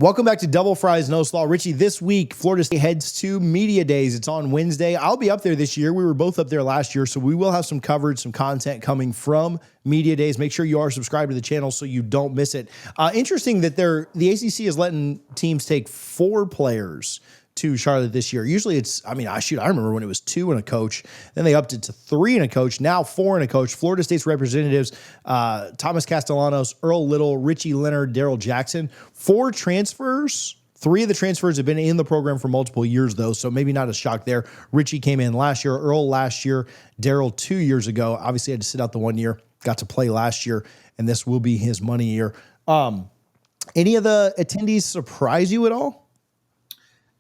Welcome back to Double Fries No Slaw. Richie, this week, Florida State heads to Media Days. It's on Wednesday. I'll be up there this year. We were both up there last year, so we will have some coverage, some content coming from Media Days. Make sure you are subscribed to the channel so you don't miss it. Interesting that the ACC is letting teams take 4 players to Charlotte this year. Usually it's, I remember when it was 2 and a coach, then they upped it to 3 and a coach, now 4 and a coach. Florida State's representatives, Thomas Castellanos, Earl Little, Richie Leonard, Daryl Jackson, 4 transfers. 3 of the transfers have been in the program for multiple years, though, so maybe not a shock there. Richie came in last year, Earl last year, Daryl 2 years ago. Obviously had to sit out the 1 year, got to play last year, and this will be his money year. Any of the attendees surprise you at all?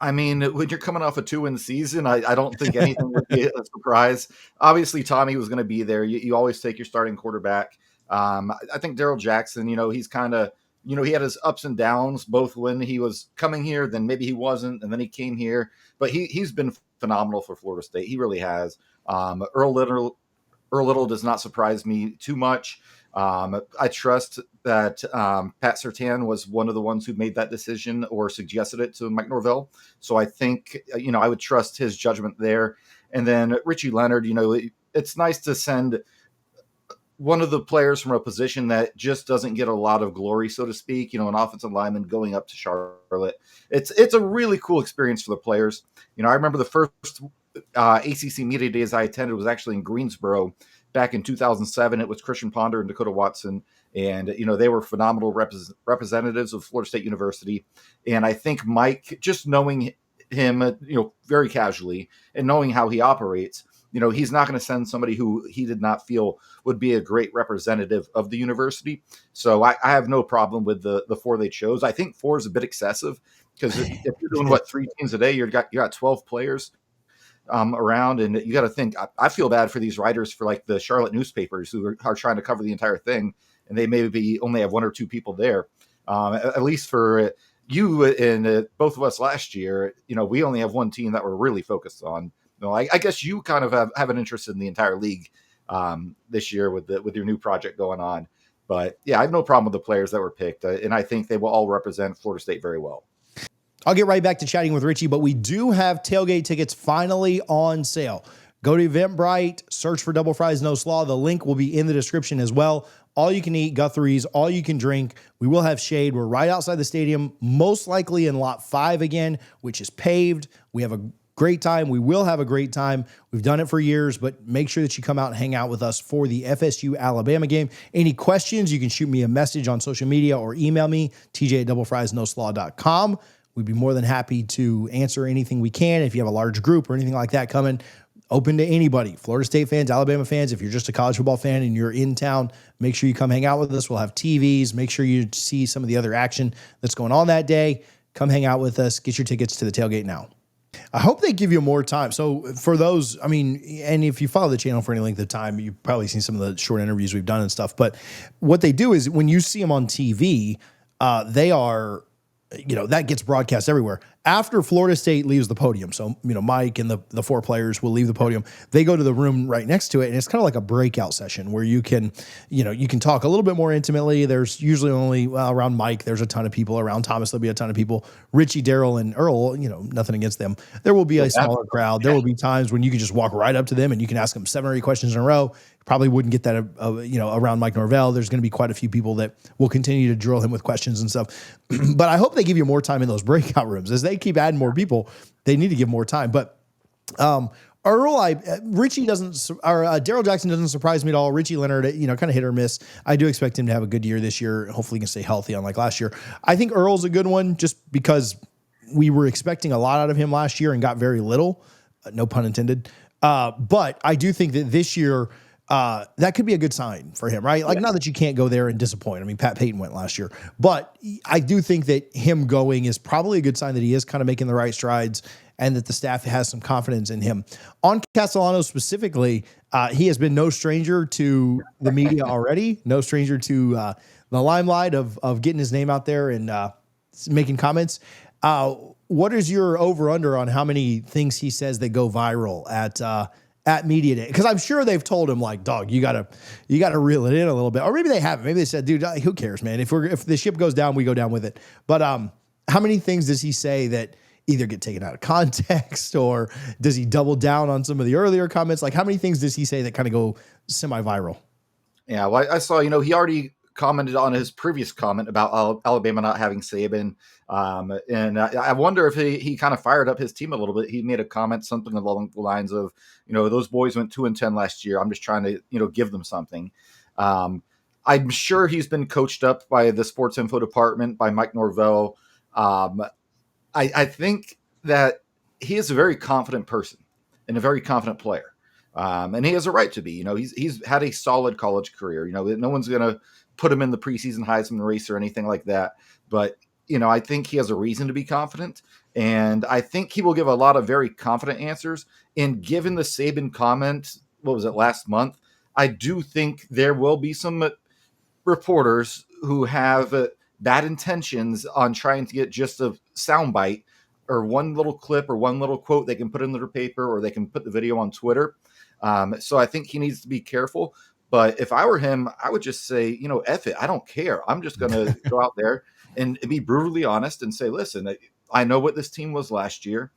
I mean, when you're coming off a 2-win season, I don't think anything would be a surprise. Obviously, Tommy was going to be there. You always take your starting quarterback. I think Daryl Jackson, he's kind of, he had his ups and downs, both when he was coming here, then maybe he wasn't, and then he came here. But he's been phenomenal for Florida State. He really has. Earl Little does not surprise me too much. I trust that Pat Surtain was one of the ones who made that decision or suggested it to Mike Norvell. So I think, I would trust his judgment there. And then Richie Leonard, it's nice to send one of the players from a position that just doesn't get a lot of glory, so to speak, an offensive lineman going up to Charlotte. It's a really cool experience for the players. I remember the first ACC Media Days I attended was actually in Greensboro back in 2007. It was Christian Ponder and Dakota Watson. And, they were phenomenal representatives of Florida State University. And I think Mike, just knowing him, very casually and knowing how he operates, he's not going to send somebody who he did not feel would be a great representative of the university. So I have no problem with the 4 they chose. I think 4 is a bit excessive because if you're doing 3 teams a day, you got 12 players around, and you got to think. I feel bad for these writers for like the Charlotte newspapers who are trying to cover the entire thing, and they maybe only have 1 or 2 people there. At least for you and both of us last year, we only have 1 team that we're really focused on. I guess you kind of have an interest in the entire league this year with your new project going on. But yeah, I have no problem with the players that were picked, and I think they will all represent Florida State very well. I'll get right back to chatting with Richie, but we do have tailgate tickets finally on sale. Go to Eventbrite, search for Double Fries No Slaw. The link will be in the description as well. All you can eat, Guthrie's, all you can drink. We will have shade. We're right outside the stadium, most likely in lot 5 again, which is paved. We have a great time. We will have a great time. We've done it for years, but make sure that you come out and hang out with us for the FSU Alabama game. Any questions, you can shoot me a message on social media or email me, tj@doublefriesnoslaw.com. We'd be more than happy to answer anything we can. If you have a large group or anything like that coming, open to anybody. Florida State fans, Alabama fans. If you're just a college football fan and you're in town, make sure you come hang out with us. We'll have TVs. Make sure you see some of the other action that's going on that day. Come hang out with us. Get your tickets to the tailgate now. I hope they give you more time. So for those, and if you follow the channel for any length of time, you've probably seen some of the short interviews we've done and stuff. But what they do is when you see them on TV, they are, that gets broadcast everywhere. After Florida State leaves the podium, so, Mike and the 4 players will leave the podium. They go to the room right next to it, and it's kind of like a breakout session where you can talk a little bit more intimately. There's usually only, around Mike, there's a ton of people. Around Thomas, there'll be a ton of people. Richie, Daryl, and Earl, nothing against them. There will be a smaller crowd. There will be times when you can just walk right up to them and you can ask them 7 or 8 questions in a row. Probably wouldn't get that, around Mike Norvell. There's going to be quite a few people that will continue to drill him with questions and stuff. But I hope they give you more time in those breakout rooms. As they keep adding more people, they need to give more time. But Richie doesn't, or Daryl Jackson doesn't surprise me at all. Richie Leonard, kind of hit or miss. I do expect him to have a good year this year. Hopefully he can stay healthy unlike last year. I think Earl's a good one just because we were expecting a lot out of him last year and got very little, no pun intended. But I do think that this year, that could be a good sign for him, right? Like, not that you can't go there and disappoint. Pat Payton went last year, but I do think that him going is probably a good sign that he is kind of making the right strides and that the staff has some confidence in him. On Castellanos specifically, he has been no stranger to the media already, no stranger to the limelight of getting his name out there and making comments. What is your over-under on how many things he says that go viral at Media Day? Because I'm sure they've told him, like, dog, you gotta reel it in a little bit. Or maybe they haven't. Maybe they said, dude, who cares, man? If the ship goes down, we go down with it. But how many things does he say that either get taken out of context, or does he double down on some of the earlier comments? Like, how many things does he say that kind of go semi-viral? Yeah, well, I saw, he already commented on his previous comment about Alabama not having Saban. And I wonder if he kind of fired up his team a little bit. He made a comment, something along the lines of, those boys went 2-10 last year. I'm just trying to, give them something. I'm sure he's been coached up by the sports info department, by Mike Norvell. I think that he is a very confident person and a very confident player. And he has a right to be. He's had a solid college career. No one's going to put him in the preseason Heisman race or anything like that. But, I think he has a reason to be confident. And I think he will give a lot of very confident answers. And given the Saban comment, what was it, last month, I do think there will be some reporters who have bad intentions on trying to get just a soundbite or one little clip or one little quote they can put in their paper, or they can put the video on Twitter. So I think he needs to be careful. But if I were him, I would just say, F it. I don't care. I'm just going to go out there and be brutally honest and say, listen, I know what this team was last year.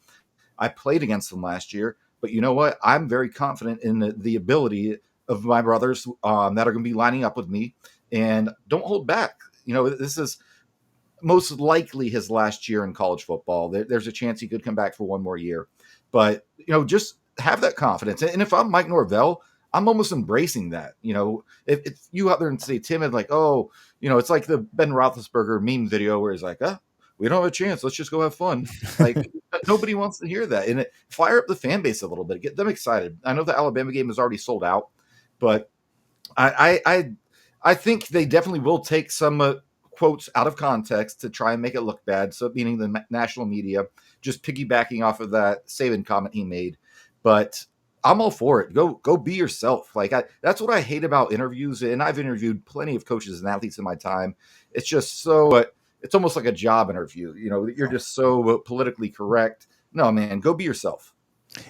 I played against them last year. But you know what? I'm very confident in the ability of my brothers that are going to be lining up with me. And don't hold back. This is most likely his last year in college football. There's a chance he could come back for one more year. But, just have that confidence. And if I'm Mike Norvell, I'm almost embracing that. If you out there and say timid, like, oh, it's like the Ben Roethlisberger meme video where he's like, we don't have a chance. Let's just go have fun. Like, nobody wants to hear that. And fire up the fan base a little bit. Get them excited. I know the Alabama game is already sold out, but I think they definitely will take some quotes out of context to try and make it look bad. So, meaning the national media, just piggybacking off of that Saban comment he made. But I'm all for it. Go be yourself. Like, that's what I hate about interviews. And I've interviewed plenty of coaches and athletes in my time. It's just so it's almost like a job interview. You're just so politically correct. No, man, go be yourself.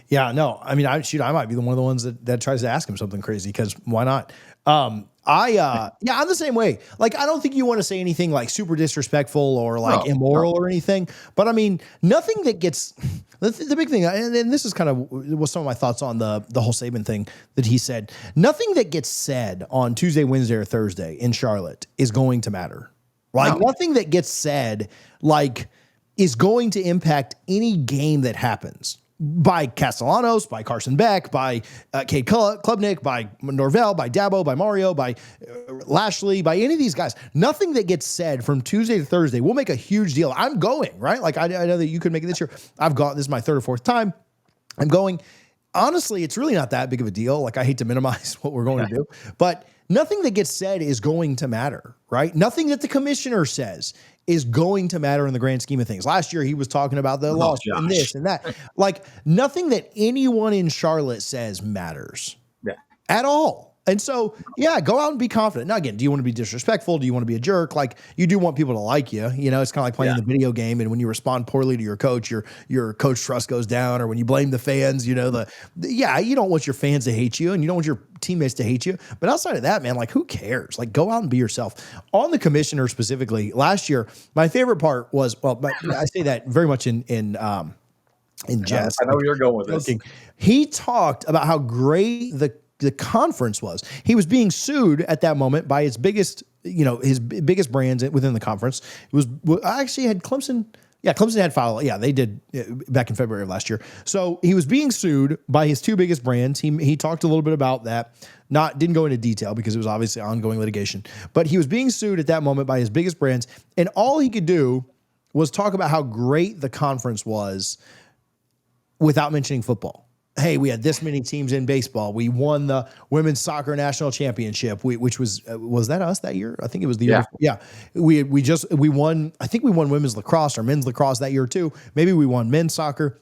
Yeah, no, I mean, I might be one of the ones that tries to ask him something crazy, because why not? I'm the same way. Like, I don't think you want to say anything like super disrespectful or like immoral or anything. But I mean, nothing that gets the big thing, and this is kind of was some of my thoughts on the whole Saban thing that he said. Nothing that gets said on Tuesday, Wednesday, or Thursday in Charlotte is going to matter. Like, nothing that gets said is going to impact any game that happens. By Castellanos, by Carson Beck, by Cade Klubnik, by Norvell, by Dabo, by Mario, by Lashley, by any of these guys. Nothing that gets said from Tuesday to Thursday will make a huge deal. I'm going, right? Like, I know that you could make it this year. This is my third or fourth time. I'm going. Honestly, it's really not that big of a deal. Like, I hate to minimize what we're going to do, but nothing that gets said is going to matter, right? Nothing that the commissioner says is going to matter in the grand scheme of things. Last year, he was talking about the loss and this and that. Like, nothing that anyone in Charlotte says matters at all. And so, go out and be confident. Now, again, do you want to be disrespectful? Do you want to be a jerk? Like, you do want people to like you. It's kind of like playing the video game. And when you respond poorly to your coach, your coach trust goes down. Or when you blame the fans, you don't want your fans to hate you, and you don't want your teammates to hate you. But outside of that, man, like, who cares? Like, go out and be yourself. On the commissioner specifically, last year, my favorite part was, I say that very much in jest. I know where you're going with this. He talked about how great the conference was. He was being sued at that moment by his biggest brands within the conference. It was actually had Clemson. Yeah, Clemson had filed. Yeah, they did back in February of last year. So he was being sued by his two biggest brands. He talked a little bit about that. Didn't go into detail because it was obviously ongoing litigation. But he was being sued at that moment by his biggest brands, and all he could do was talk about how great the conference was without mentioning football. Hey, we had this many teams in baseball. We won the women's soccer national championship, which was that us that year? I think it was the year before. Yeah. We won, I think we won women's lacrosse or men's lacrosse that year too. Maybe we won men's soccer.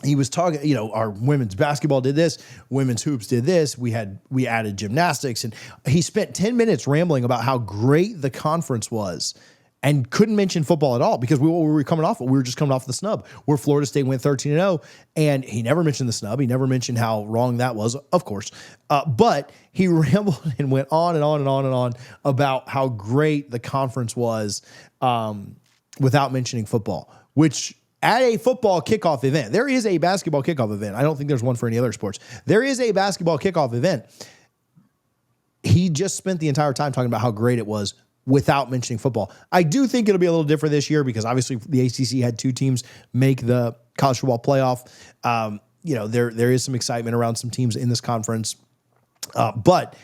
He was talking, our women's basketball did this, women's hoops did this. We added gymnastics, and he spent 10 minutes rambling about how great the conference was. And couldn't mention football at all because what were we coming off of? We were just coming off the snub where Florida State went 13-0, and he never mentioned the snub. He never mentioned how wrong that was, of course. But he rambled and went on and on and on and on about how great the conference was without mentioning football, which at a football kickoff event, there is a basketball kickoff event. I don't think there's one for any other sports. There is a basketball kickoff event. He just spent the entire time talking about how great it was without mentioning football. I do think it'll be a little different this year because obviously the ACC had 2 teams make the college football playoff. There is some excitement around some teams in this conference. But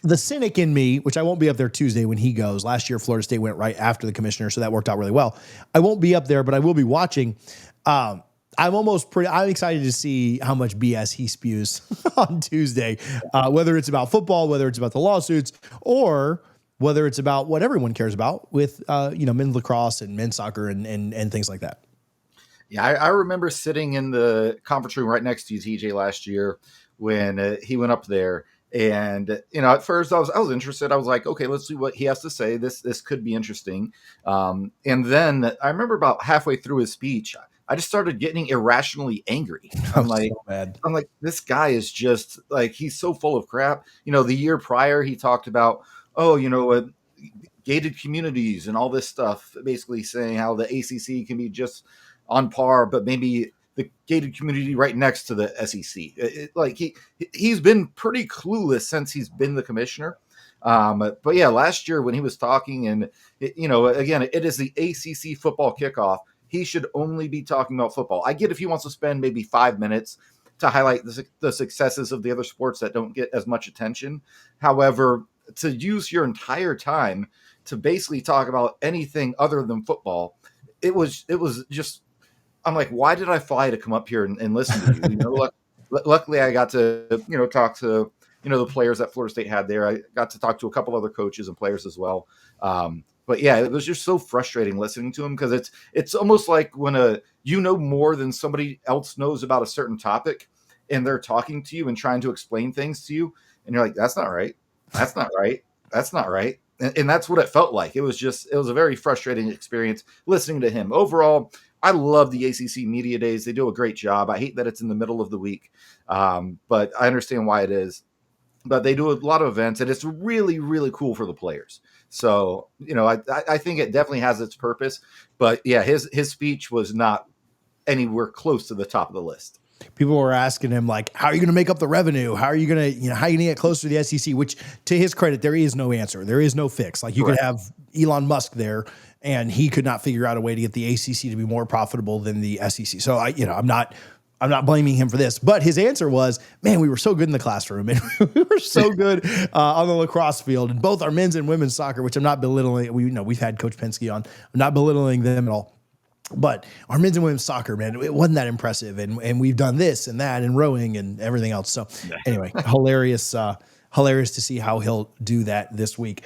the cynic in me, which I won't be up there Tuesday when he goes. Last year, Florida State went right after the commissioner, so that worked out really well. I won't be up there, but I will be watching. I'm excited to see how much BS he spews on Tuesday, whether it's about football, whether it's about the lawsuits, or whether it's about what everyone cares about with men's lacrosse and men's soccer and things like that. Yeah, I remember sitting in the conference room right next to you, TJ, last year when he went up there. And, at first I was interested. I was like, okay, let's see what he has to say. This could be interesting. And then I remember about halfway through his speech, I just started getting irrationally angry. I'm like, this guy is just like, he's so full of crap. The year prior, he talked about, gated communities and all this stuff, basically saying how the ACC can be just on par, but maybe the gated community right next to the SEC. He's been pretty clueless since he's been the commissioner. But yeah, last year when he was talking and, again, it is the ACC football kickoff. He should only be talking about football. I get if he wants to spend maybe 5 minutes to highlight the successes of the other sports that don't get as much attention. However, to use your entire time to basically talk about anything other than football, it was just, I'm like, why did I fly to come up here and listen to you? Luckily I got to, talk to, the players that Florida State had there. I got to talk to a couple other coaches and players as well. But yeah, it was just so frustrating listening to him because it's almost like when more than somebody else knows about a certain topic and they're talking to you and trying to explain things to you. And you're like, that's not right. That's not right. That's not right. And that's what it felt like. It was a very frustrating experience listening to him. Overall, I love the ACC media days. They do a great job. I hate that it's in the middle of the week, but I understand why it is. But they do a lot of events, and it's really, really cool for the players. So, I think it definitely has its purpose. But yeah, his speech was not anywhere close to the top of the list. People were asking him, like, how are you going to make up the revenue? How are you going to, how are you going to get closer to the SEC? Which, to his credit, there is no answer. There is no fix. Like, you could have Elon Musk there, and he could not figure out a way to get the ACC to be more profitable than the SEC. So, I'm not blaming him for this. But his answer was, man, we were so good in the classroom, and we were so good on the lacrosse field, and both our men's and women's soccer, which I'm not belittling. We've had Coach Penske on. I'm not belittling them at all. But our men's and women's soccer, man, it wasn't that impressive. And we've done this and that and rowing and everything else. So anyway, hilarious to see how he'll do that this week.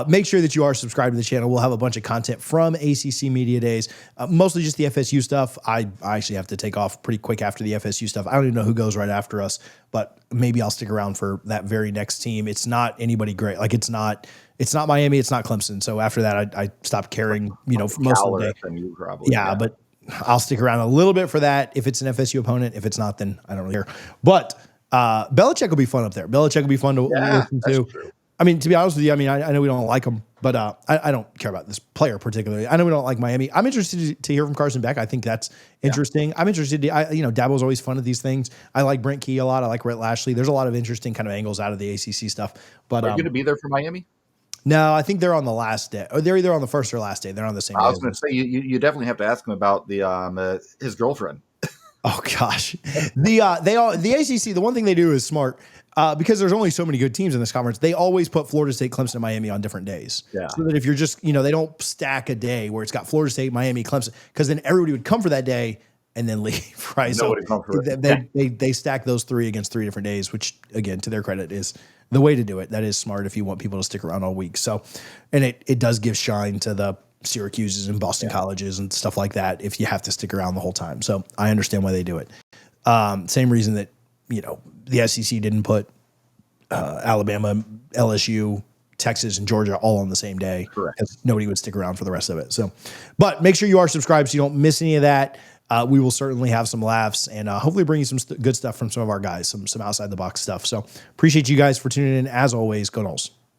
Make sure that you are subscribed to the channel. We'll have a bunch of content from ACC Media Days, mostly just the FSU stuff. I actually have to take off pretty quick after the FSU stuff. I don't even know who goes right after us, but maybe I'll stick around for that very next team. It's not anybody great. Like it's not Miami. It's not Clemson. So after that, I stopped caring, for most of the day. FMU probably, yeah, but I'll stick around a little bit for that. If it's an FSU opponent, if it's not, then I don't really care. But Belichick will be fun up there. Belichick will be fun to listen to. True. I mean, to be honest with you, I know we don't like him, but I don't care about this player particularly. I know we don't like Miami. I'm interested to hear from Carson Beck. I think that's interesting. Yeah. I'm interested. Dabo's always fun at these things. I like Brent Key a lot. I like Rhett Lashley. There's a lot of interesting kind of angles out of the ACC stuff. But are you going to be there for Miami? No, I think they're on the last day. Or they're either on the first or last day. They're on the same day. I was going to say, you definitely have to ask him about his girlfriend. Oh gosh, the ACC. The one thing they do is smart because there's only so many good teams in this conference. They always put Florida State, Clemson, and Miami on different days. Yeah. So that if you're just they don't stack a day where it's got Florida State, Miami, Clemson, because then everybody would come for that day and then leave. Right. So they stack those three against 3 different days, which again, to their credit, is the way to do it. That is smart if you want people to stick around all week. So, and it does give shine to the Syracuse's and Boston colleges and stuff like that if you have to stick around the whole time. So I understand why they do it. Same reason that, the SEC didn't put Alabama, LSU, Texas, and Georgia all on the same day. Correct. Because nobody would stick around for the rest of it. So, but make sure you are subscribed so you don't miss any of that. We will certainly have some laughs and hopefully bring you some good stuff from some of our guys, some outside the box stuff. So appreciate you guys for tuning in. As always, go Noles.